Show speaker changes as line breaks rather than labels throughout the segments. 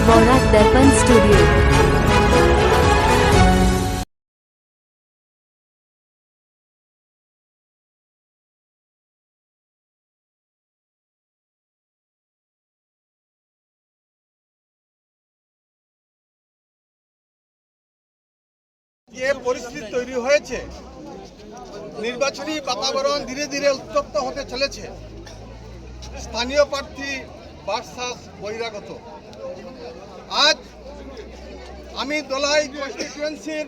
বরাক দর্পণ studio.
যে পরিস্থিতি তৈরি হয়েছে, নির্বাচনী বাতাবরণ ধীরে ধীরে উত্তপ্ত হতে চলেছে। স্থানীয় প্রার্থী ভার্সাস বহিরাগত। আজ আমি দোলাই কনস্টিটিউয়েন্সির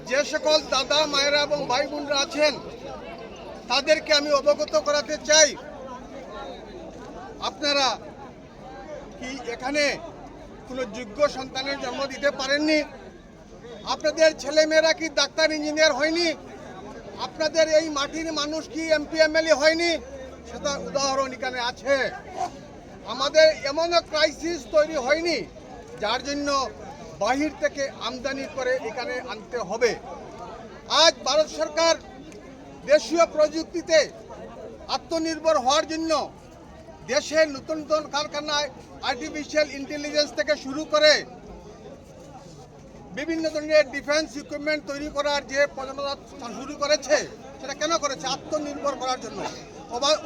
যে সকল দাদা মায়েরা এবং ভাই বোনরা আছেন তাদেরকে আমি অবগত করাতে চাই, আপনারা কি এখানে কোনো যোগ্য সন্তানের জন্ম দিতে পারেননি? আপনাদের ছেলেমেয়েরা কি ডাক্তার ইঞ্জিনিয়ার হয়নি? আপনাদের এই মাটির মানুষ কি এমপি এমএলএ হয়নি? সেটা উদাহরণ এখানে আছে। আমাদের এমনও ক্রাইসিস তৈরি হয়নি যার জন্য বাহির থেকে আমদানি করে এখানে আনতে হবে। আজ ভারত সরকার দেশীয় প্রযুক্তিতে আত্মনির্ভর হওয়ার জন্য দেশের নতুন নতুন কারখানায় আর্টিফিশিয়াল ইন্টেলিজেন্স থেকে শুরু করে বিভিন্ন ধরনের ডিফেন্স ইকুইপমেন্ট তৈরি করার যে প্রজননা শুরু করেছে, সেটা কেন করেছে? আত্মনির্ভর করার জন্য।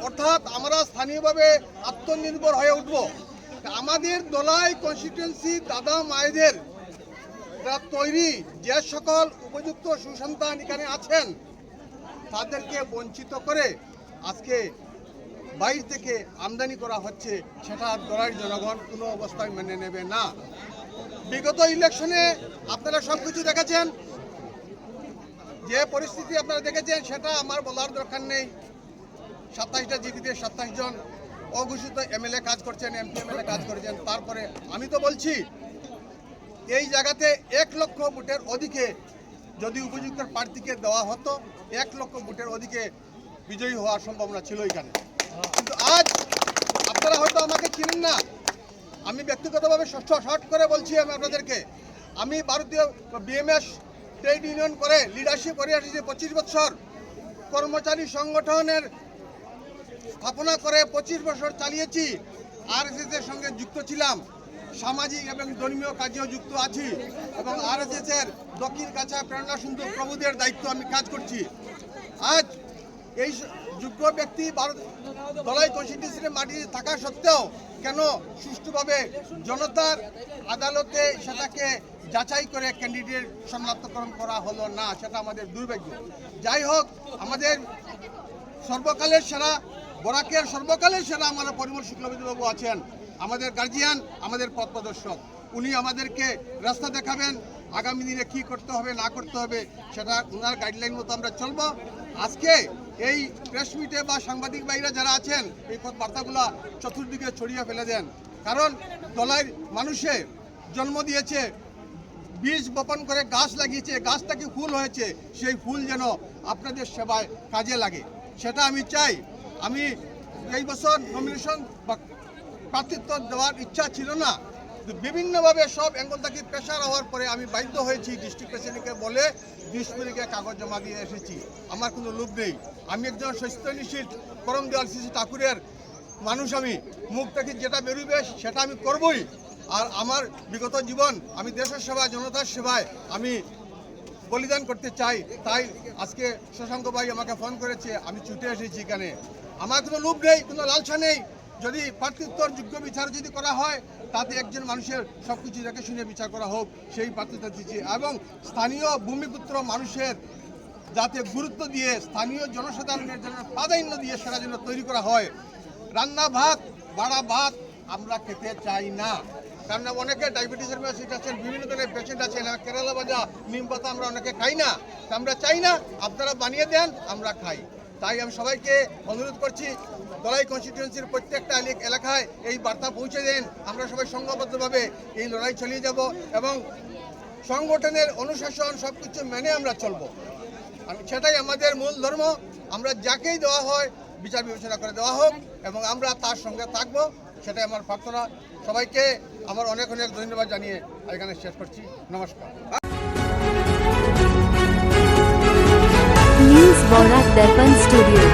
অর্থাৎ আমরা স্থানীয়ভাবে আত্মনির্ভর হয়ে উঠব। আমাদের দোলাই কনস্টিটিউয়েন্সি দাদা মায়েদের তৈরি যে সকল উপযুক্ত সুসন্তান এখানে আছেন তাদেরকে বঞ্চিত করে আজকে বাইরে থেকে আমদানি করা হচ্ছে, সেটা দোলাই জনগণ কোনো অবস্থায় মেনে নেবে না। বিগত ইলেকশনে আপনারা সব কিছু দেখেছেন, যে পরিস্থিতি আপনারা দেখেছেন সেটা আমার বলার দরকার নেই। 27টা জিপিতে 27 জন অঘোষিত এমএলএ কাজ করছেন, এমপি এমএলএ কাজ করেছেন। তারপরে আমি তো বলছি এই জায়গাতে 1 লক্ষ ভোটের অধিকে যদি উপযুক্ত প্রার্থীকে দেওয়া হতো, 1 লক্ষ ভোটের অধিকে বিজয়ী হওয়ার সম্ভাবনা ছিল এখানে। কিন্তু আজ আপনারা হয়তো আমাকে চিনেন না, আমি ব্যক্তিগতভাবে শর্ট করে বলছি আমি আপনাদেরকে, আমি ভারতীয় বিএমএস ট্রেড ইউনিয়ন করে লিডারশিপ করে আসছি 25 বছর। কর্মচারী সংগঠনের স্থাপনা করে 25 বছর চালিয়েছি। আরএসএস এর সঙ্গে যুক্ত ছিলাম, সামাজিক এবং ধর্মীয় কাজেও যুক্ত আছি এবং আরএসএস এর দক্ষিণ কাছা প্রেরণা সুন্দর প্রভুদের দায়িত্ব আমি কাজ করছি। আজ এই যোগ্য ব্যক্তি দোলাই কনস্টিটিউয়েন্সির মাটি থাকা সত্ত্বেও কেন সুষ্ঠুভাবে জনতার আদালতে সেটাকে যাচাই করে ক্যান্ডিডেট শনাক্তকরণ করা হলো না, সেটা আমাদের দুর্ভাগ্য। যাই হোক, আমাদের সর্বকালের সেরা, বরাকের সর্বকালের সেরা আমাদের পরিমল শুক্লবৈদ্যবাবু আছেন, আমাদের গার্জিয়ান, আমাদের পথ প্রদর্শক। উনি আমাদেরকে রাস্তা দেখাবেন, আগামী দিনে কী করতে হবে না করতে হবে সেটা ওনার গাইডলাইন মতো আমরা চলবো। আজকে এই প্রেস মিটে বা সাংবাদিক ভাইরা যারা আছেন এই বার্তাগুলো চতুর্দিকে ছড়িয়ে ফেলে দেন, কারণ দোলাইয়ের মানুষে জন্ম দিয়েছে, বীজ বপন করে গাছ লাগিয়েছে, গাছটা কি ফুল হয়েছে, সেই ফুল যেন আপনাদের সেবায় কাজে লাগে সেটা আমি চাই। আমি এই বছর নমিনেশন বা প্রার্থিত্ব দেওয়ার ইচ্ছা ছিল না, বিভিন্নভাবে সব অ্যাঙ্গল থেকে প্রেশার হওয়ার পরে আমি বাধ্য হয়েছি ডিস্ট্রিক্ট প্রেসিডেন্টকে বলে 20 তারিখে কাগজ জমা দিয়ে এসেছি। আমার কোনো লোভ নেই, আমি একজন সত্যনিষ্ঠ করম দেওয়াল শ্রী ঠাকুরের মানুষ। আমি মুখ থেকে যেটা বেরোবে সেটা আমি করবই। আর আমার বিগত জীবন আমি দেশের সেবায়, জনতার সেবায় আমি বলিদান করতে চাই। তাই আজকে শশাঙ্ক ভাই আমাকে ফোন করেছে, আমি ছুটে এসেছি এখানে। আমার কোনো লোভ নেই, কোনো লালসা নেই। যদি প্রার্থিত্বর যোগ্য বিচার যদি করা হয়, তাতে একজন মানুষের সব কিছু দেখে শুনে বিচার করা হোক, সেই প্রার্থিত্ব দিচ্ছি। এবং স্থানীয় ভূমিপুত্র মানুষের যাতে গুরুত্ব দিয়ে স্থানীয় জনসাধারণের জন্য প্রাধান্য দিয়ে সেটা যেন তৈরি করা হয়। রান্না ভাত, বাড়া ভাত আমরা খেতে চাই না, কারণ অনেকে ডায়াবেটিসের পেশেন্ট আছেন, বিভিন্ন ধরনের পেশেন্ট আছেন, কেরালা ভাজা, নিম পাতা আমরা অনেকে খাই না, আমরা চাই না, আপনারা বানিয়ে দেন, আমরা খাই। তাই আমি সবাইকে অনুরোধ করছি, দোলাই কনস্টিটিউয়েন্সির প্রত্যেকটা এলাকায় এই বার্তা পৌঁছে দেন। আমরা সবাই সংঘবদ্ধভাবে এই লড়াই চালিয়ে যাব এবং সংগঠনের অনুশাসন সব কিছু মেনে আমরা চলব। সেটাই আমাদের মূল ধর্ম। আমরা যাকেই দেওয়া হয় বিচার বিবেচনা করে দেওয়া হোক এবং আমরা তার সঙ্গে থাকব, সেটাই আমার প্রার্থনা। সবাইকে আমার অনেক অনেক ধন্যবাদ জানিয়ে এখানে শেষ করছি। নমস্কার।
নিউজ বরাক দর্পণ স্টুডিও।